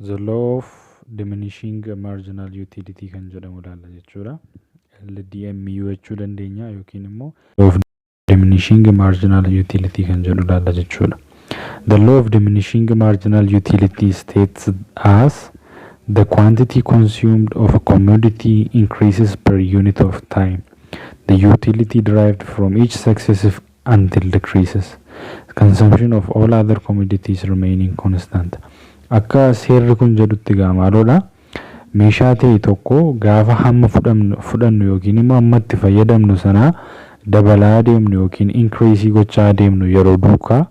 The law of diminishing marginal utility kan jedhamu ilaalla jechuudha. LDMU jechuu dandeenya yookiin immoo law of diminishing marginal utility kan jedhu ilaalla jechuudha. The law of diminishing marginal utility states as the quantity consumed of a commodity increases per unit of time. The utility derived from each successive until decreases. Consumption of all other commodities remaining constant. Akka seerri kun jedhutti gaamaadhoodha. Meeshaa ta'e tokko gaafa hamma fudhannu yookiin immoo hammatti fayyadamnu sana dabalaa deemnu yookiin increase gochaa deemnu yeroo duukaa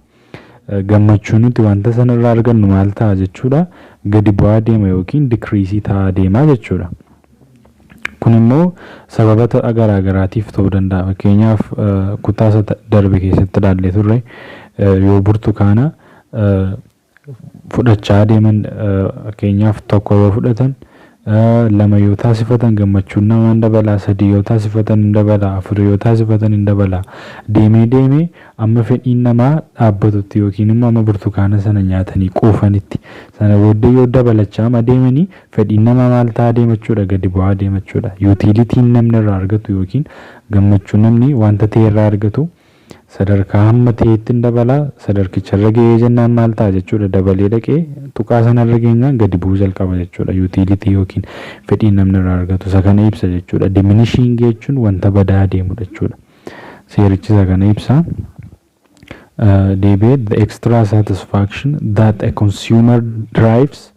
gammachuun nuti wanta sana irraa argannu maal ta'a jechuudha. Gadi bu'aa deema yookiin decrease ta'aa deema jechuudha. Kun immoo sababata garaa garaatiif ta'uu danda'a. Fakkeenyaaf kutaa darbe keessatti ilaallee turre yoo burtukaana fudhachaa deeman fakkeenyaaf tokko yoo fudhatan lama yoo taasifatan gammachuun namaa hin dabalaa, sadii yoo taasifatan hin dabalaa, afur yoo taasifatan hin dabalaa. Deemee amma fedhiin namaa dhaabbatutti yookiin immoo amma burtukaana sana nyaatanii quufanitti sana booddee yoo dabalachaa deemanii fedhiin namaa maal ta'aa deemachuudha, gadi bu'aa deemachuudha. Yuutilitiin namni irraa argatu yookiin gammachuun namni wanta ta'e irraa argatu sadarkaa hamma ta'etti hin dabalaa, sadarkicharra ga'ee jennaan maal ta'a jechuudha, dabalee dhaqee tuqaa sanarra geenyaan gadi bu'uu jalqaba jechuudha. Yuutilitii yookiin fedhiin namni irraa argatu isa kana ibsa jechuudha. Diminishing jechuun wanta badaa deemu jechuudha. Seerichi isa kana ibsa. The extra satisfaction that a consumer derives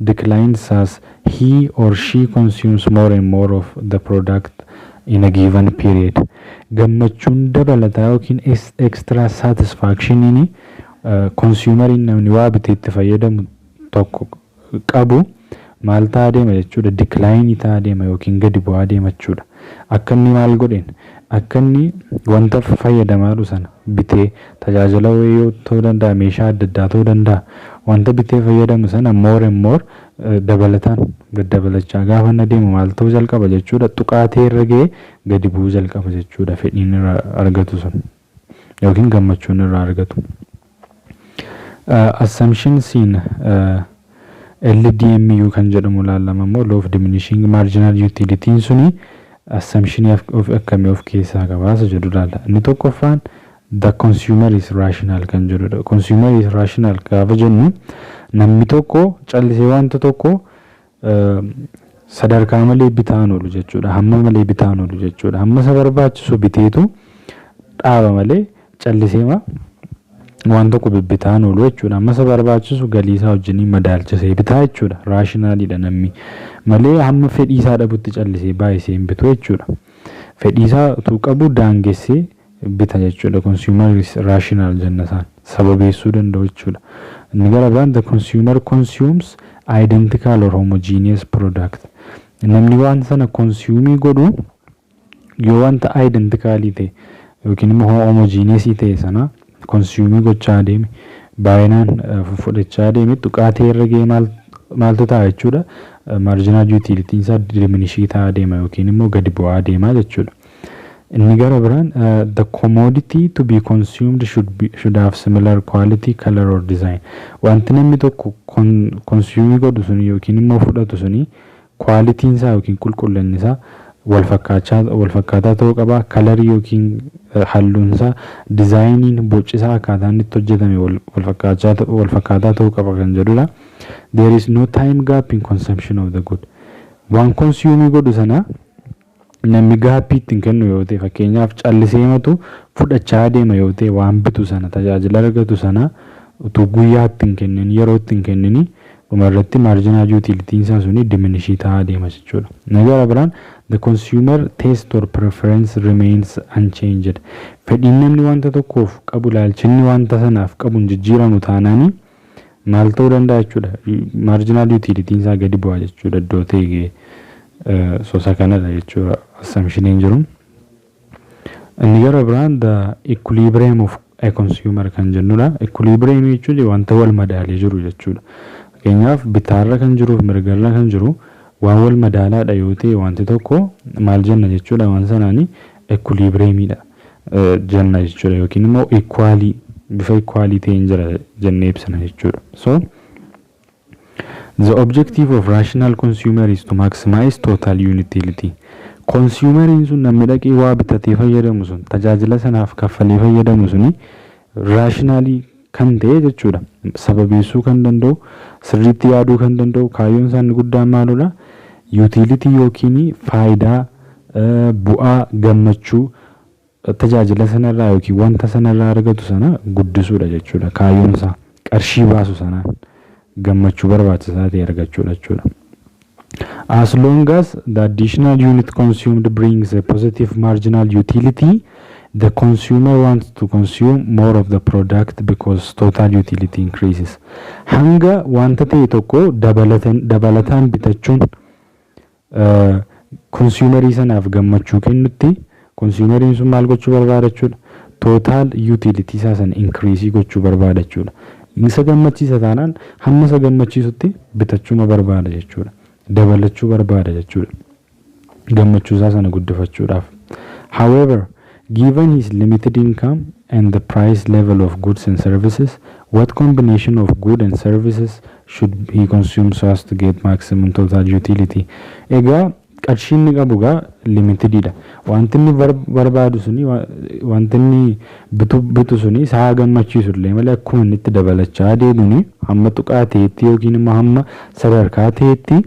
declines as he or she consumes more and more of the product in a given period. Gammachuun dabalataa yookiin extra satisfaction inni consumeriin namni waa bitee itti fayyadamu tokko qabu maal ta'aa deema jechuudha. Decline ta'aa deema yookiin gadi bu'aa deema jechuudha. Akka inni maal godheen akka inni wanta fayyadamaa sana bitee tajaajila wayii ta'uu danda'a, meeshaa adda addaa ta'uu danda'a. Wanta bitee fayyadamu sana more and more dabalataan dabalachaa gaafa inni deemu maal ta'uu jalqaba jechuudha. Tuqaatee irra ga'ee gadi bu'uu jalqaba jechuudha. Fedhiin irraa argatu sun yookiin gammachuun irraa argatu. Assumptions in LDMU kan jedhamu ilaalama immoo law of diminishing marginal utility suni assumption of akkamii of keessaa qabaasa jedhu ilaalla. Inni tokkoffaan the consumer is rational kan jedhudha. Consumer is rational gaafa jennu namni tokko callisee wanta tokko sadarkaa malee bitaan oolu jechuudha. Hamma malee bitaan oolu jechuudha. Hamma isa barbaachisu biteetu dhaaba malee callisee waan tokko bibbitaan oolu jechuudha. Amma isa barbaachisu galii isaa wajjin madaalchisee bitaa jechuudha. Raashinaaliidha namni malee hamma fedhii isaa dhabutti callisee baay'isee hin bitu jechuudha. Fedhii isaa utuu qabu daangessee bita jechuudha. Consumer is rational jenna isaan sababeessuu danda'u jechuudha. Inni gara biraan the consumer consumes identical or homogeneous product. Namni waan sana consume godhu yoo wanta identicalii ta'e yookiin immoo homogeneous ta'e sana consume gochaa deeme baay'inaan fudhachaa deeme tuqaatee irra ga'ee maaltu ta'a jechuudha. Marginal utility isaa diminishii ta'aa deema yookiin immoo gadi bu'aa deema jechuudha. Inni gara biraan the commodity to be consumed should have similar quality, color or design. Wanti namni tokko consume godhu suni yookiin immoo fudhatu suni quality'n isaa yookiin qulqullinni isaa wal fakkaataa ta'uu qaba. Kalarii yookiin halluun isaa, dizaayiniin boci isaa akkaataan itti hojjetame wal fakkaataa ta'uu qaba kan jedhudha. There is no time gap in consumption of the good. Waan consume godhu sana namni gaappii ittiin kennu yoo ta'e fakkeenyaaf callisee matu fudhachaa deema yoo ta'e waan bitu sana tajaajila argatu sana utuu guyyaa ittiin kennin yeroo ittiin kennini dhumarratti marginal utility isaa suni diminishii ta'aa deema jechuudha. Gara biraan the consumer taste or preference remains unchanged. Fedhiin namni wanta tokkoof qabu ilaalchinni wanta sanaaf qabu hin jijjiiramu taanaani maal ta'uu danda'a jechuudha. Marginal utility isaa gadi bu'aa jechuudha iddoo ta'e sosa kanadha jechuudha assumption jiru. Inni gara biraan the equilibrium of a consumer kan jennudha. Equilibrium jechuun wanta wal madaalee jiru jechuudha. Fakkeenyaaf bitaarra kan jiruuf mirgarra kan jiru waan wal madaalaadha yoo ta'e wanti tokko maal jenna jechuudha. Waan sanaani equilibriumidha jenna jechuudha yookiin immoo bifa equality ta'een jira jennee ibsina jechuudha. So The objective of rational consumer is to maximize total utility. Consumeriin sun namni dhaqee waa bitatee fayyadamu sun tajaajila sanaaf kaffalee fayyadamu suni rationally kan ta'e jechuudha. Sababeessuu kan danda'u, sirriitti yaaduu kan danda'u, kaayyoon isaanii guddaan maaludha? Utility yookiin faayidaa, bu'aa, gammachuu tajaajila sanarraa yookiin wanta sanarraa argatu sana guddisuudha jechuudha. Kaayyoon isaa qarshii baasu sanaan gammachuu barbaachisaa ta'e argachuudha jechuudha. As long as the additional unit consumed brings a positive marginal utility, the consumer wants to consume more of the product because total utility increases. Hanga wanta ta'e tokko dabalataan bitachuun consumerii sanaaf gammachuu kennutti consumeriin sun maal gochuu barbaada jechuudha? Total utility isaa sana increase gochuu barbaada jechuudha. Isa gammachiisa taanaan hamma isa gammachiisutti bitachuu barbaada jechuudha. Dabalachuu barbaada jechuudha. Gammachuu isaa sana guddifachuudhaaf. However, given his limited income and the price level of goods and services, what combination of goods and services should he consume so as to get maximum total utility? Egaa qarshiin inni qabu gaa limitedidha. Wanti inni barbaadu suni wanti inni bitu suni isaa gammachiisullee malee akkuma inni itti dabalachaa deemuuni hamma tuqaa ta'etti yookiin immoo hamma sadarkaa ta'etti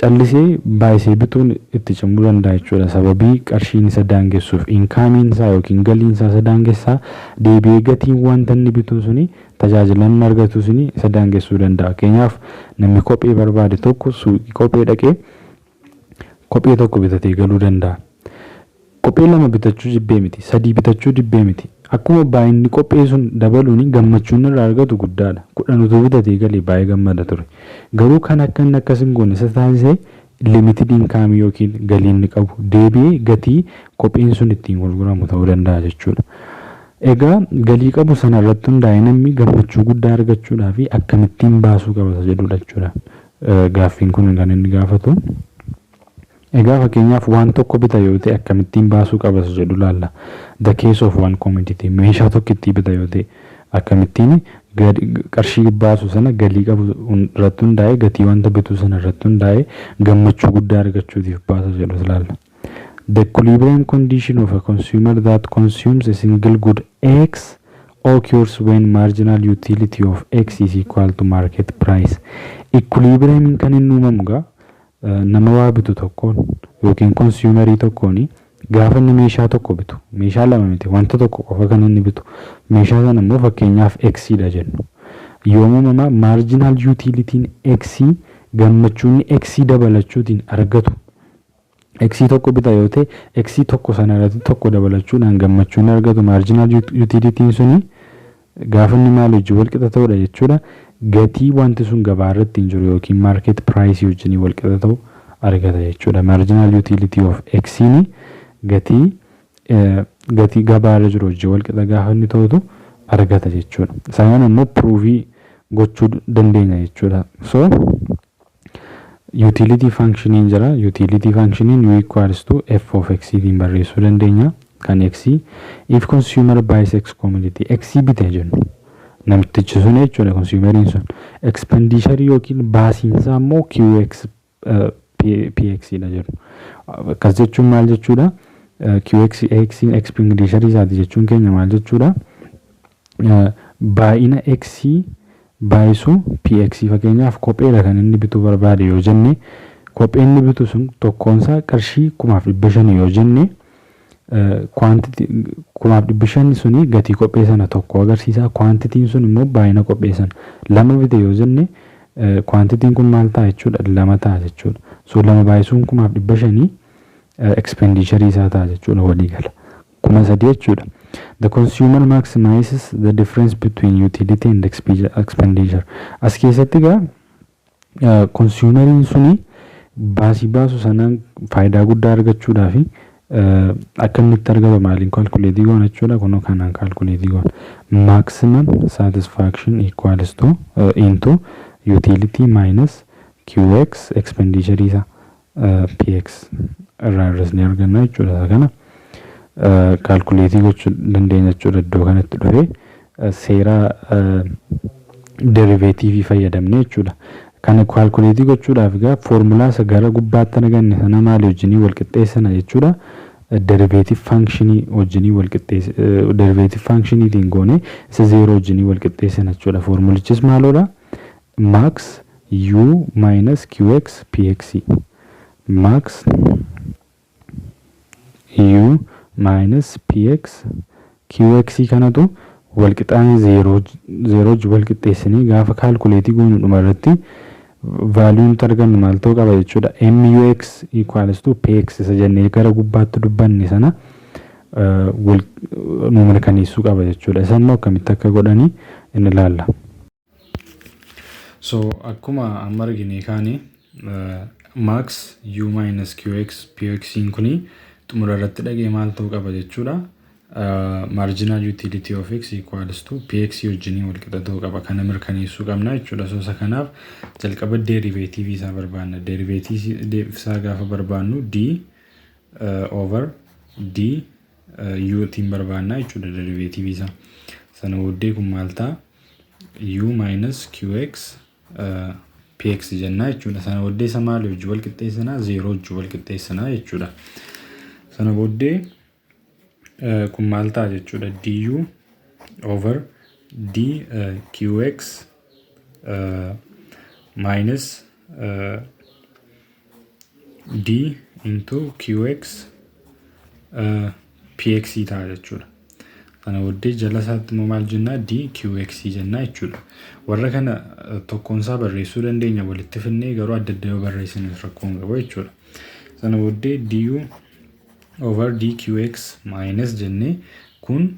callisee baay'isee bituun itti cimuu danda'a jechuudha. Sababii qarshiin isa daangessuuf inkaamiin isaa yookiin galiin isaa isa daangessaa deebi'ee gatiin wanta inni bitu suni tajaajila inni argatu suni isa daangessuu danda'a. Fakkeenyaaf namni kophee barbaade tokko suuqii kophee dhaqee kophee tokko bitatee galuu danda'a. Kophee lama bitachuu jibbee miti, sadii bitachuu jibbee miti. Akkuma baay'inni kophee sun dabaluun gammachuun irraa argatu guddaadha. Kudhan utuu bitatee galee baay'ee gammada ture. Garuu kan akka inni akkas hin goone isa taasisee limited income yookiin galii inni qabu deebi'ee gatii kopheen sun ittiin gurguramu ta'uu danda'a jechuudha. Egaa galii qabu sana irratti hundaa'ee namni gammachuu guddaa argachuudhaaf akkamittiin baasuu qaba jedhudha jechuudha. Gaaffiin kun kan inni gaafatu. Egaa fakkeenyaaf waan tokko bita yoo ta'e akkamittiin baasuu qabas jedhu laalla. The case of one commodity meeshaa tokko itti bita yoo ta'e akkamittiin qarshii baasu sana galii qabu irratti hundaa'ee gatii wanta bitu sana irratti hundaa'ee gammachuu guddaa argachuutiif baasa jedhu laalla. The equilibrium condition of a consumer that consumes a single good X occurs when marginal utility of X is equal to market price. Equilibrium kan inni uumamu gaa nama waa bitu tokkoon yookiin consumerii tokkoon gaafa inni meeshaa tokko bitu meeshaa lama miti wanta tokko qofa kan inni bitu meeshaa sana immoo fakkeenyaaf X dha jennu yoomuma marginal utility'n X gammachuun X dabalachuutiin argatu X tokko bita yoo ta'e X tokko sana irratti tokko dabalachuudhaan gammachuun argatu marginal utility'n suni gaafa inni maal hojii wal qixa ta'udha jechuudha. Gatii wanti sun gabaa irratti hin jiru yookiin market price wajjin wal qixa ta'u argata jechuudha. Marginal utility of X ni gatii gabaa irra jiru wajjin wal qixa gaafa inni ta'utu argata jechuudha. Sanaan immoo prove gochuu dandeenya jechuudha. So utility functioning jira. Utility functioning U equals to F of X tiin barreessuu dandeenya. Kan X if consumer buys X commodity X bitee jennu. Namtichi sun jechuudha consumeriin sun expenditure yookiin baasiinsaa immoo QX PX dha jedhu. Akkas jechuun maal jechuudha? QX expenditure isaati jechuun keenya maal jechuudha? Baay'ina X baay'isu PX fakkeenyaaf kopheedha kan inni bituu barbaade yoo jenne kopheen inni bitu sun tokkoonsaa qarshii 1500 yoo jenne quantity 1500 suni gatii kophee sana tokko agarsiisa. Quantity'n sun immoo baay'ina kophee sana lama bite yoo jenne quantity'n kun maal ta'a jechuudha? Lama ta'a jechuudha. So lama baay'isuun 1500 expenditure isaa ta'a jechuudha walii gala 3000 jechuudha. The consumer maximizes the difference between utility and expenditure. As keessatti gaa consumeriin suni baasii baasu sanaan faayidaa guddaa argachuudhaaf akka inni itti argatu maaliin calculate goona jechuudha. Kunoo kanaan calculate goona. Maximum satisfaction equals to into utility minus QX expenditure isa PX irraa irratti arganna jechuudha. Kana calculate gochuu dandeenya jechuudha. Iddoo kanatti dhufee seera derivative fayyadamne jechuudha. Kana kaalkuleetii gochuudhaaf egaa foormulaa isa gara gubbaatti naganne sana maali wajjinii wal qixxeessina jechuudha. Derivative functionii wajjinii wal qixxeessina derivative functioniitiin goone isa 0 wajjinii wal qixxeessina jechuudha. Foormulichis maaloodha? Max u minus qx px. Max u minus px qx kanatu wal qixxaanii 0 wal qixxeessinii gaafa kaalkuleetii goonu dhuma irratti vaaliyuun argannu maal ta'uu qaba jechuudha. Mux equals to px isa jennee gara gubbaatti dubbanne sana nu mirkaneessuu qaba jechuudha. Isa immoo akkamitti akka godhanii inni ilaalla. So akkuma amma argine kaani max u minus qx px kuni xumura irratti dhagee maal ta'uu qaba jechuudha. Marginal utility of x equals to px wajjinii wal qixa ta'uu qaba. Kana mirkaneessuu qabna jechuudha. So isa kanaaf jalqaba derivative isaa barbaanna. Derivative isaa gaafa barbaannu d over d u tiin barbaanna jechuudha derivative isaa. Sana booddee kun maal ta'a? U minus qx px jenna jechuudha. Sana booddee isa maal wajjin wal qixxeessinaa? 0 wajjin wal qixxeessinaa jechuudha. Sana booddee kun maal ta'a jechuudha? Du over d qx minus d into qx px ta'a jechuudha. Kana booddee jala isaatti immoo maal jenna? d qx jenna jechuudha. Warra kana tokkoon isaa barreessuu dandeenya walitti finnee garuu adda adda barreessinuuf rakkoo hin qabu jechuudha. Sana booddee du over dqx minus jenne kun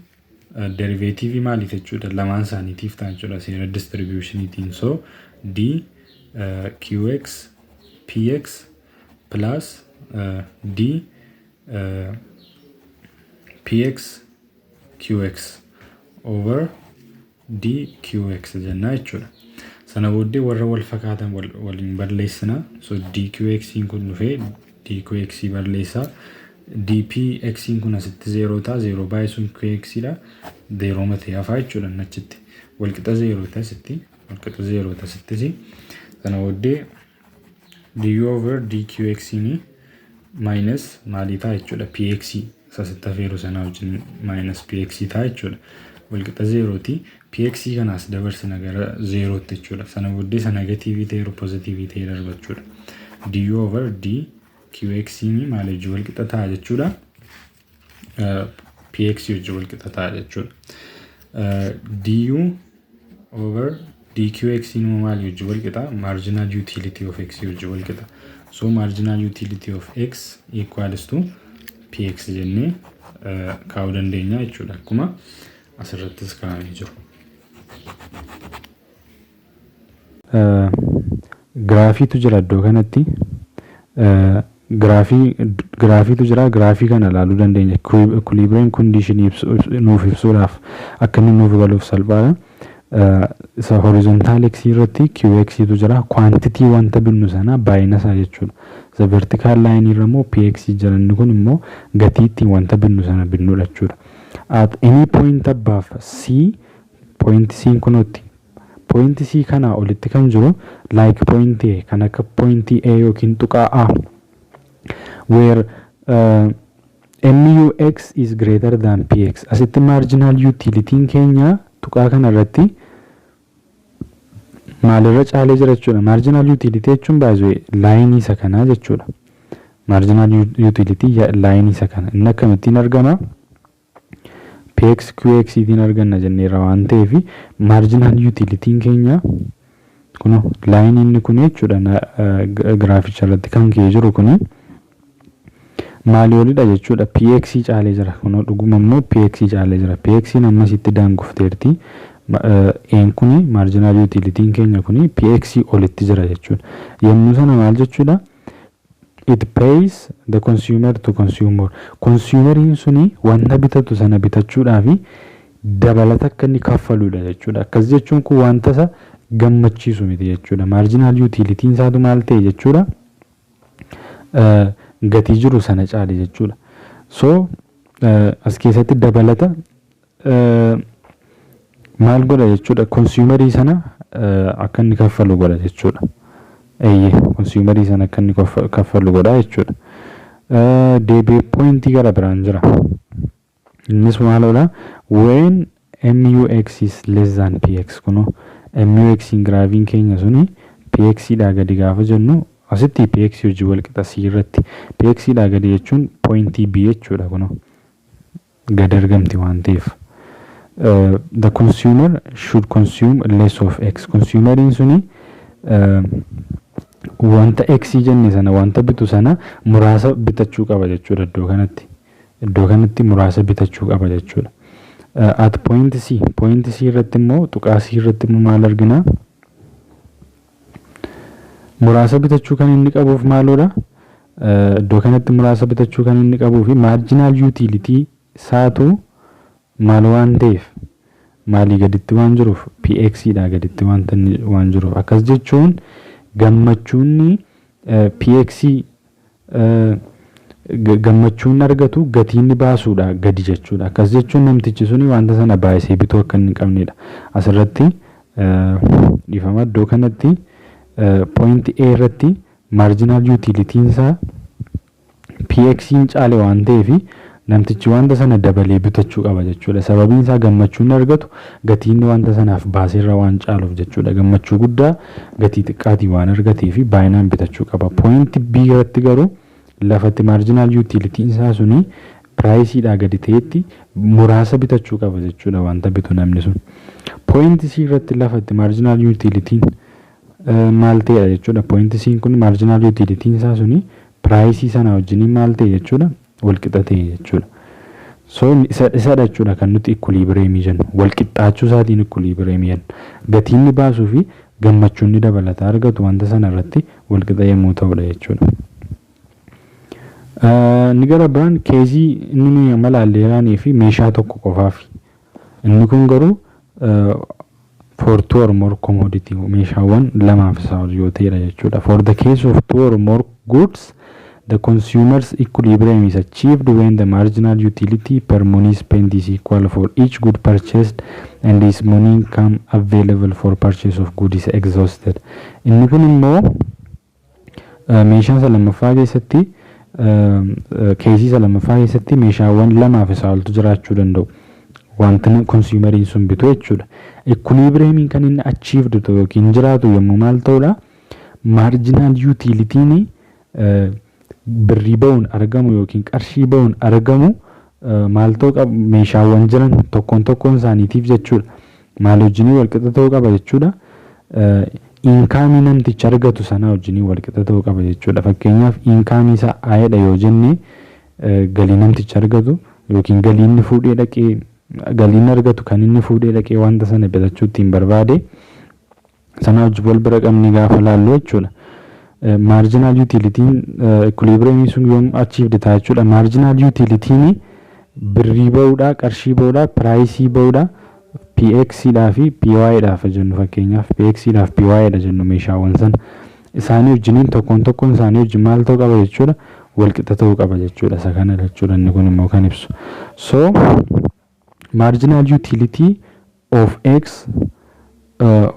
derivative maaliif jechuudha? Lamaan isaaniitiif ta'a jechuudha seera distribution'iitiin. So d qx px plus d px qx over dqx jenna jechuudha. Sana booddee warra wal fakkaatan waliin barreessina. So dqx kun dhufee dqx barreessa. dpx kun asitti 0 ta'a. 0 baay'isuun qx dha. 0 matee hafaa jechuudha achitti. Wal qixa 0 ta'a asitti. Wal qixa 0 ta'a asitti. Sana booddee du over dqx ni minus maalii ta'a jechuudha? px asitti hafeeru sana wajjin minus px ta'a jechuudha. Wal qixa 0 ti. px kanaas dabarsina gara 0 tti jechuudha. Sana booddee isa negative ta'e positive ta'e darbachuudha. du over dqx ni maal wajjin wal qixa ta'a jechuudha? px wajjin wal qixa ta'a jechuudha. du over dqx ni maal wajjin wal qixa? Marginal utility of x wajjin wal qixa. So marginal utility of x equals to px jennee kaa'uu dandeenya jechuudha. Akkuma asirrattis kaa'amee jiru. Graafiitu jira iddoo kanatti. Graafiitu jira. Graafii kana ilaaluu dandeenya. Equilibrium condition nuuf ibsuudhaaf akka inni nuuf galuuf salphaadha. Isa horizontal x irratti qx tu jira. Quantity wanta binnu sana baay'ina isaa jechuudha. Isa vertical line irra immoo px jira. Inni kun immoo gatiitti wanta binnu sana binnuudha jechuudha. At any point above c, point c kunutti. Point c kana olitti kan jiru like point a kan akka point a yookiin tuqaa a where mux is greater than px. Asitti marginal utility keenya tuqaa kana irratti maalirra caalee jira jechuudha. Marginal utility jechuun baay'ee line isa kana jechuudha. Marginal utility line isa kana. Inni akkamittiin argama? px qx tiin arganna jenneerra waan ta'eef marginal utility keenya kun line inni kun jechuudha. Graaficha irratti kan ka'ee jiru kun maali olidha jechuudha. px caalee jira. Kun dhuguma immoo px caalee jira. px ammasitti daangofteerti. een kuni marginal utility keenya kuni px olitti jira jechuudha. Yemmuu sana maal jechuudha? It pays the consumer to consume more. Consumerin suni wanta bitatu sana bitachuudhaafi dabalata akka inni kaffaluudha jechuudha. Akkas jechuun kun wanta isa gammachiisu miti jechuudha. Marginal utility isaatu maal ta'e jechuudha? Gatii jiru sana caale jechuudha. So as keessatti dabalata maal godha jechuudha? Consumerii sana akka inni kaffalu godha jechuudha. consumerii sana akka inni kaffalu godha jechuudha. Deebi'ee pointii gara biraan jira. Innis maalodha? When MUX is less than PX kunoo MUX in graafiin keenya suni PX dhaa gadi gaafa jennu asitti PX hojii wal qixa C irratti PX dhaa gadi jechuun pointii B jechuudha kunoo gad argamti waan ta'eef. The consumer should consume less of X. Consumeriin suni wanta X jenne sana wanta bitu sana muraasa bitachuu qaba jechuudha iddoo kanatti. Iddoo kanatti muraasa bitachuu qaba jechuudha. At point C irratti immoo tuqaa C irratti immoo maal argina? Muraasa bitachuu kan inni qabuuf maalodha? Iddoo kanatti muraasa bitachuu kan inni qabuuf marginal utility isaatu maal waan ta'eef maalii gaditti waan jiruuf PX dhaa gaditti waan jiruuf akkas jechuun gammachuunni PX gammachuun argatu gatiin baasuudha gadi jechuudha. Akkas jechuun namtichi suni wanta sana baay'isee bituu akka hin qabnedha. Asirratti dhifama iddoo kanatti point A irratti marginal utility isaa PX caale waan ta'eef namtichi wanta sana dabalee bitachuu qaba jechuudha. Sababiin isaa gammachuun argatu gatiin wanta sanaaf baaseerra waan caaluuf jechuudha. Gammachuu guddaa gatii xiqqaatii waan argateef baay'inaan bitachuu qaba. Point B irratti garuu lafatti marginal utility isaa suni price dhaa gadi ta'etti muraasa bitachuu qaba jechuudha wanta bitu namni sun. Point C irratti lafatti marginal utility maal ta'edha jechuudha. Point C kun marginal utility isaa suni price sana wajjin maal ta'e jechuudha wal qixa ta'e jechuudha. So isa jechuudha kan nuti equilibrium jennu. Wal qixxaachuu isaatiin equilibrium jenna. Gatiin baasuu fi gammachuun ni dabalata argatu wanta sana irratti wal qixa yommuu ta'udha jechuudha. Ni gara biraan keezii inni malaalleeraanii fi meeshaa tokko qofaaf. Inni kun garuu for two or more commodity meeshaawwan lamaaf isaa yoo ta'edha jechuudha. For the case of two or more goods, the consumer's equilibrium is achieved when the marginal utility per money spent is equal for each good purchased and this money income available for purchase of good is exhausted. Inni kun immoo meeshaan lammaffaa keessatti keezii lammaffaa keessatti meeshaawwan lamaaf isaa oltu jiraachuu danda'u. Wanti consumeriin sun bitu jechuudha. Equilibriumiin kan inni achieved ta'u yookiin jiraatu yommuu maal ta'udha? Marginal utility'n birrii ba'uun argamu yookiin qarshii ba'uun argamu maal ta'uu qaba? Meeshaawwan jiran tokkoon isaaniitiif jechuudha. Maal wajjin wal qixa ta'uu qaba jechuudha. Inkaamii namtichi argatu sana wajjin wal qixa ta'uu qaba jechuudha. Fakkeenyaaf inkaamii isaa aayedha yoo jenne galii namtichi argatu yookiin galii inni fuudhee dhaqee galiin argatu kan inni fuudhee dhaqee wanta sana bitachuu ittiin barbaade sana wajjin wal bira qabni gaafa laallu jechuudha. Marginal utility'n equilibrium sun yoom achieved ta'a jechuudha. Marginal utility'n birrii ba'uudha, qarshii ba'uudha, price ba'uudha, PX dhaa fi PY dhaaf jennu fakkeenyaaf PX dhaaf PY dha jennu meeshaawwan sana isaanii wajjin tokkoon isaanii wajjin maal ta'uu qaba jechuudha wal qixa ta'uu qaba jechuudha. Isa kana jechuudha inni kun immoo kan ibsu. So marginal utility of X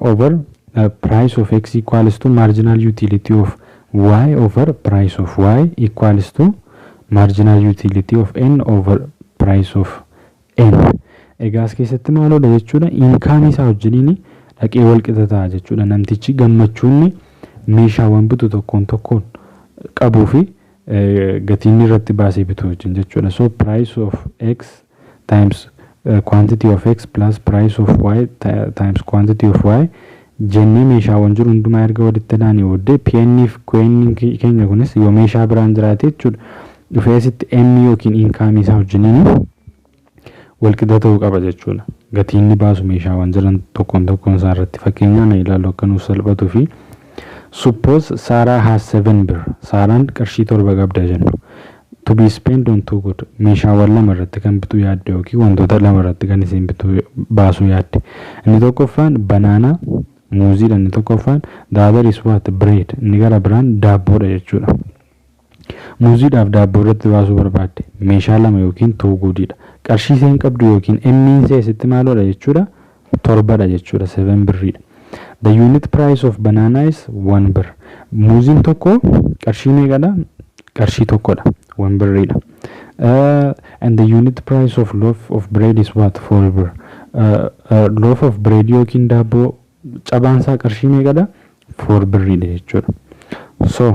over price of X equals to marginal utility of Y over price of Y equals to marginal utility of N over price of N. Egaa as keessatti maalodha jechuudha inkaamii isaa wajjin dhaqee wal qixa ta'a jechuudha. Namtichi gammachuun meeshaawwan bitu tokkoon qabuu fi gatiin irratti baasee bitu wajjin jechuudha. So price of X times quantity of X plus price of Y times quantity of Y jennee meeshaawwan jiru hundumaa erga walitti dhaanii booddee PN fi QN keenya kunis yoo meeshaa biraan jiraate jechuudha dhufee asitti M yookiin inkaamii isaa wajjin wal qixa ta'uu qaba jechuudha. Gatiin baasu meeshaawwan jiran tokkoon isaa irratti fakkeenyaan ilaallu akka nuuf salphatu fi suppose Sarah has 7 birr. Saaraan qarshii 7 qabda jennu. To be spent on two good meeshaawwan lama irratti kan bitu yaadde yookiin wantoota lama irratti kan isin bitu baasu yaadde. Inni tokkoffaan banaana muuziidha, inni tokkoffaan the other is what bread, inni gara biraan daabboodha jechuudha. Muuziidhaaf daabboo irratti baasuu barbaadde meeshaa lama yookiin two goodidha. Qarshii isheen qabdu yookiin emmiin ishee asitti maalodha jechuudha 7dha jechuudha 7 birriidha. The unit price of banana is 1 birr. Muuziin tokko qarshii meeqadha? Qarshii tokkodha. 1 birriidha. And the unit price of loaf of bread is what? 4 birr. Loaf of bread yookiin daabboo cabaansaa qarshii meeqadha? 4 birriidha jechuudha. So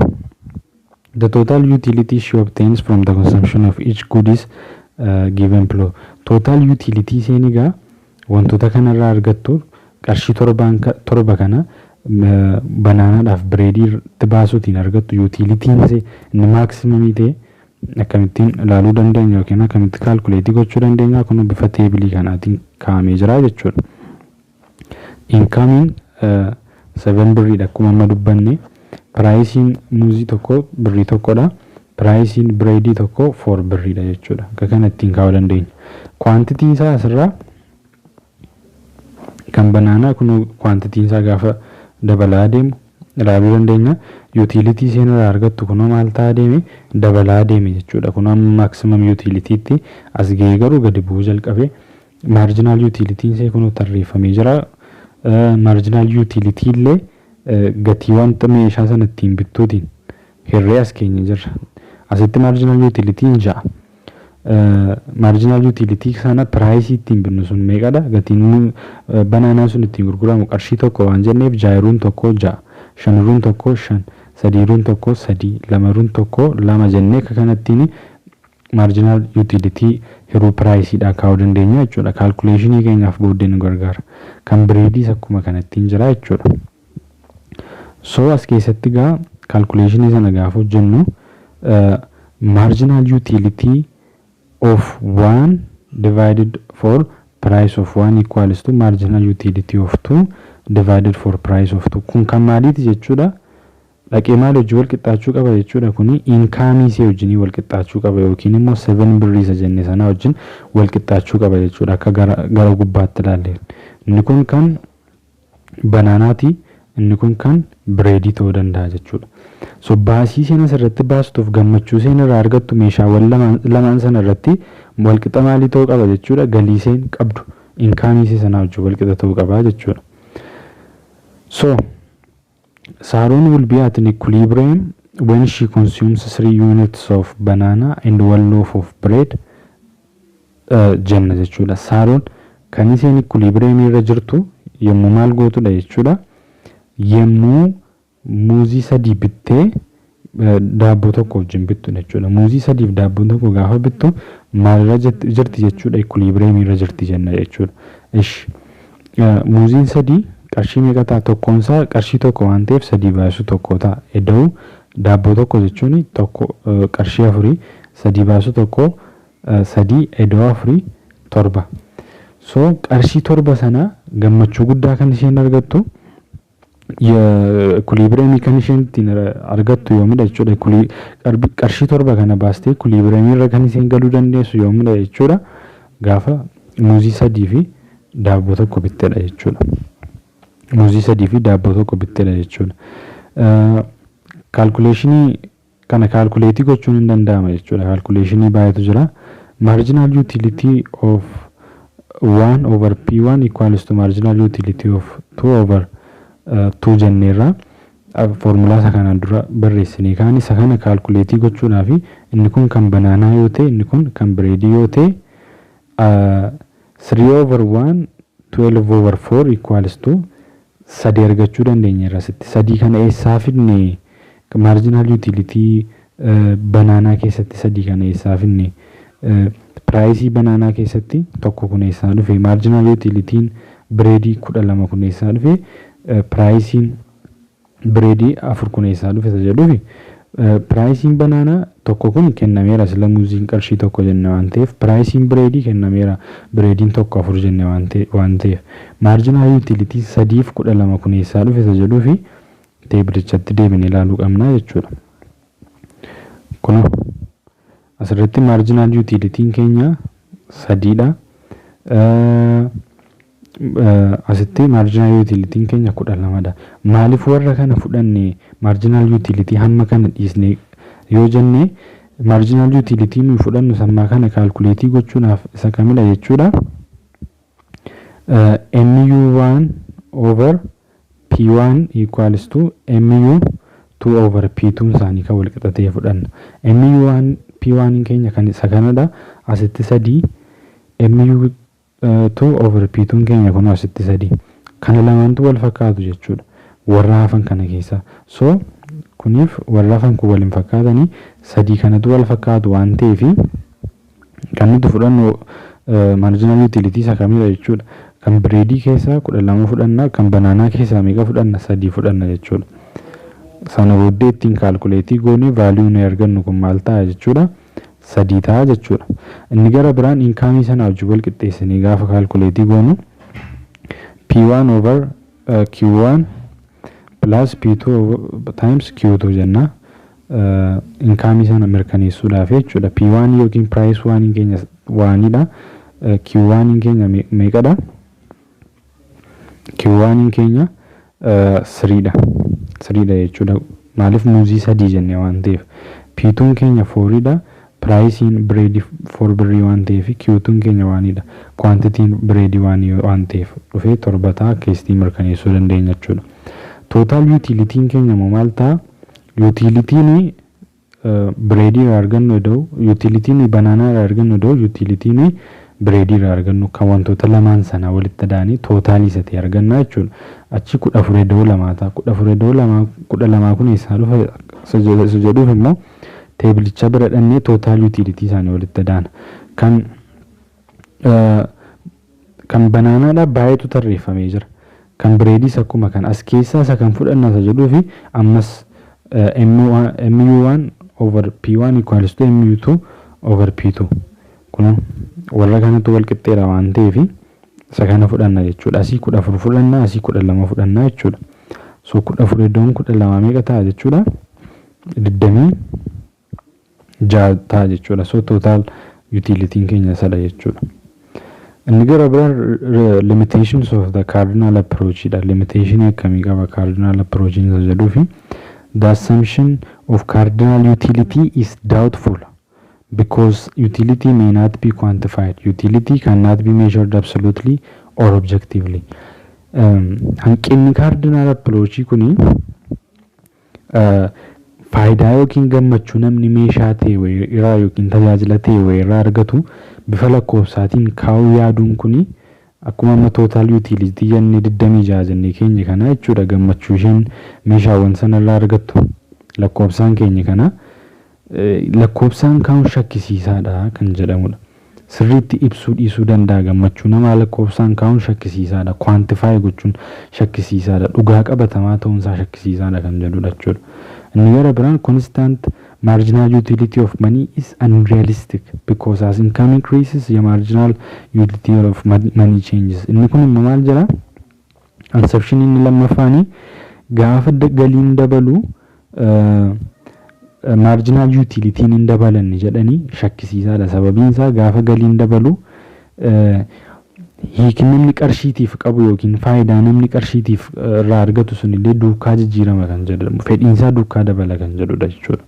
the total utility she obtains from the consumption of each good is given below. Total utility seenigaa wantoota kanarraa argattu qarshii torba kana banaanaadhaaf bireedii itti baasuutiin argattu utilitiin inni maaksimamii ta'e akkamittiin ilaaluu dandeenya yookiin akkamitti kaalkuleetii gochuu dandeenya kun bifa teebilii kanaatiin kaa'amee jira jechuudha. Incoming 7 birriidha akkuma amma dubbanne. Pricein muuzii tokko birrii tokkodha. Pricein bireedii tokko 4 birriidha jechuudha. Akka kana ittiin kaa'uu dandeenya. Quantity isaa asirraa kan banaanaa kun quantity isaa gaafa dabalaa deemu ilaaluu dandeenya. Utility seenarraa argattu kun maal ta'aa deeme dabalaa deeme jechuudha. Kun amma maximum utility tti as ga'ee garuu gadi bu'uu jalqabe. Marginal utility isaa kun tarreeffamee jira. Marginal utility illee gatii wanta meeshaa sana ittiin bittuutiin hirree as keenya jirra. Asitti marginal utility 6. Marginal utility sana price ittiin binnu sun meeqadha? Gatiin banaanaa sun ittiin gurguramu qarshii tokko waan jenneef 6 tokko 6, 5 tokko 5, 3 tokko 3, 2 tokko 2 jennee akka kanattiin marginal utility hiruu priceidha kaa'uu dandeenya jechuudha. Calculationii keenyaaf booddee nu gargaara. Kan bireediis akkuma kanattiin jira jechuudha. So as keessatti gaa calculationii sana gaafa hojjennu marginal utility of 1 divided for price of 1 equals to marginal utility of 2 divided for price of 2. Kun kan maaliiti jechuudha? Dhaqee maal hojii wal qixxaachuu qaba jechuudha. Kuni income isee wajjin wal qixxaachuu qaba yookiin immoo 7 birrii isa jenne sana wajjin wal qixxaachuu qaba jechuudha. Akka gara gubbaatti ilaalle. Inni kun kan banaanaati. Inni kun kan bireedii ta'uu danda'a jechuudha. So baasii seen asirratti baastuuf gammachuu seen irraa argattu meeshaawwan lamaan sana irratti wal qixa maalii ta'uu qaba jechuudha. Galii seen qabdu income isee sana wajjin wal qixa ta'uu qaba jechuudha. So Saron will be at an equilibrium when she consumes 3 units of banana and 1 loaf of bread. Jenna jechuudha. Saron kan iseen equilibrium irra jirtu yommuu maal gootudha jechuudha. Yommuu muuzii 3 bittee daabboo tokko wajjin bittu jechuudha. Muuzii 3 fi daabboo tokko gaafa bittu maalirra jirti jechuudha? Equilibrium irra jirti jenna jechuudha. Ish muuziin 3 qarshii meeqa ta'a? Tokkoon isaa qarshii tokko waan ta'eef 3 baasuu tokko ta'a. Eddoo daabboo tokko jechuun tokko qarshii 4 3 baasuu tokko 3 eddoo 4 7. So qarshii 7 sana gammachuu guddaa kan isheen argattu equilibrium kan isheen ittiin argattu yoomudha jechuudha. Qarshii 7 kana baastee equilibrium irra kan isheen galuu dandeessu yoomudha jechuudha. Gaafa muuzii 3 fi daabboo tokko bitteedha jechuudha. Muuzii 3 fi daabboo tokko bitteedha jechuudha. Calculationii kana calculate gochuun hin danda'ama jechuudha. Calculationii baay'eetu jira. Marginal utility of 1 over P1 equals to marginal utility of 2 over 2 jenneerra. Formulaa isa kana dura barreessinee kaan isa kana calculate gochuudhaaf inni kun kan banaanaa yoo ta'e inni kun kan bireedii yoo ta'e 3 over 1 12 over 4 equals to 3 argachuu dandeenyeerra. Sadii kana eessaa finne? Marginal utility banaanaa keessatti 3 kana eessaa finne? Price banaanaa keessatti tokko kun eessaa dhufe? Marginal utilityin bireedii 12 kun eessaa dhufe? Pricein bireedii 4 kun eessaa dhufe jedhuufi pricein banaanaa tokko kun kennameera sila muuziin qarshii tokko jenne waan ta'eef pricein bireedii kennameera bireediin tokko 4 jenne waan ta'eef marginal utility 3 fi 12 kun eessaa dhufe jedhuufi teebilichatti deebinee ilaaluu qabna jechuudha. Kun asirratti marginal utilityin keenya 3dha. Asitti marginal utilityin keenya 12dha. Maaliif warra kana fudhanne marginal utility hamma kana dhiisne yoo jenne marginal utility nu fudhannu sammaa kana calculate gochuudhaaf isa kamidha jechuudha. MU1 over P1 equals to mu 2 over P2 isaanii kan wal qixatee fudhanna. mu1 P1 keenya kan isa kanadha asitti 3 mu 2 over P2 keenya kun asitti 3 kana lamaantu wal fakkaatu jechuudha warra hafan kana keessa. So kuniif warra hafan kun waliin fakkaatanii 3 kanatu wal fakkaatu waan ta'eef kan nuti fudhannu marginal utility isa kamidha jechuudha. Kan bireedii keessaa 12 fudhanna, kan banaanaa keessaa meeqa fudhanna? 3 fudhanna jechuudha. Sana booddee ittiin kaalkuleetii goonee vaaliyuu nu argannu kun maal ta'a jechuudha? 3 ta'a jechuudha. Inni gara biraan inkaamii sana wajjin wal qixxeessanii gaafa kaalkuleetii goonu P1 over Q1 plus P2 times Q2 jenna. Inkaamii sana mirkaneessuudhaaf jechuudha. P1 yookiin price 1 keenya 1dha. Q1 keenya meeqadha? Q1 keenya 3dha. 3dha jechuudha. Maaliif muuzii 3 jennee waan ta'eef. P2 keenya 4dha. Pricing bireedii 4 birrii waan ta'eef Q2 keenya 1dha. Quantitiin bireedii waan ta'eef dhufee 7 ta'a keessatti mirkaneessuu dandeenya jechuudha. Total utilitiin keenya immoo maal ta'a? Utilitiin bireedii irraa argannu ida'u, utilitiin banaanaa irraa argannu ida'u, utilitiin bireedii irraa argannu kan wantoota lamaan sana walitti daanii tootaalii isa ta'e argannaa jechuudha. Achi 14 ida'u lamaa ta'a. 14 ida'u lamaa 12 kun eessaa dhufa isa jedhuuf immoo teebilicha bira dhannee totaal utility isaanii walitti daana. Kan banaanaadha baay'eetu tarreeffamee jira. Kan bireediis akkuma kan as keessaa isa kan fudhanna isa jedhuu fi ammas mu1 over P1 equals to mu2 over P2. Kun warra kanatu wal qixxeera waan ta'eef isa kana fudhanna jechuudha. Asii 14 fudhanna, asii 12 fudhanna jechuudha. So 14 iddoon 12 meeqa ta'a jechuudha? 26 ta'a jechuudha. So total utility keenya sadha jechuudha. Inni gara biraan limitations of the cardinal approach dha. Limitation akkamii qaba cardinal approach isa jedhuu fi the assumption of cardinal utility is doubtful because utility may not be quantified. Utility cannot be measured absolutely or objectively. Hanqinni cardinal approach kuni faayidaa yookiin gammachuu namni meeshaa ta'e irraa yookiin tajaajila ta'e irraa argatu bifa lakkoofsaatiin kaa'uu yaaduun kuni akkuma amma total utility jennee 26 jennee keenya kana jechuudha. Gammachuu isheen meeshaawwan sana irraa argattu lakkoofsaan keenya kana lakkoofsaan kaa'uun shakkisiisaadha kan jedhamudha. Sirriitti ibsuu dhiisuu danda'a gammachuu namaa lakkoofsaan kaa'uun shakkisiisaadha. Quantify gochuun shakkisiisaadha. Dhugaa qabatamaa ta'uunsaa shakkisiisaadha kan jedhudha jechuudha. Inni gara biraan constant marginal utility of money is unrealistic because as income increases the marginal utility of money changes. Inni kun immoo maal jedha? Assumption inni lammaffaani gaafa galiin dabalu marginal utility hin dabalanne jedhanii shakkisiisaadha. Sababiin isaa gaafa galiin dabalu hiikni namni qarshiitiif qabu yookiin faayidaa namni qarshiitiif irraa argatu sunillee duukaa jijjiirama kan jedhamu. Fedhiinsaa duukaa dabala kan jedhudha jechuudha.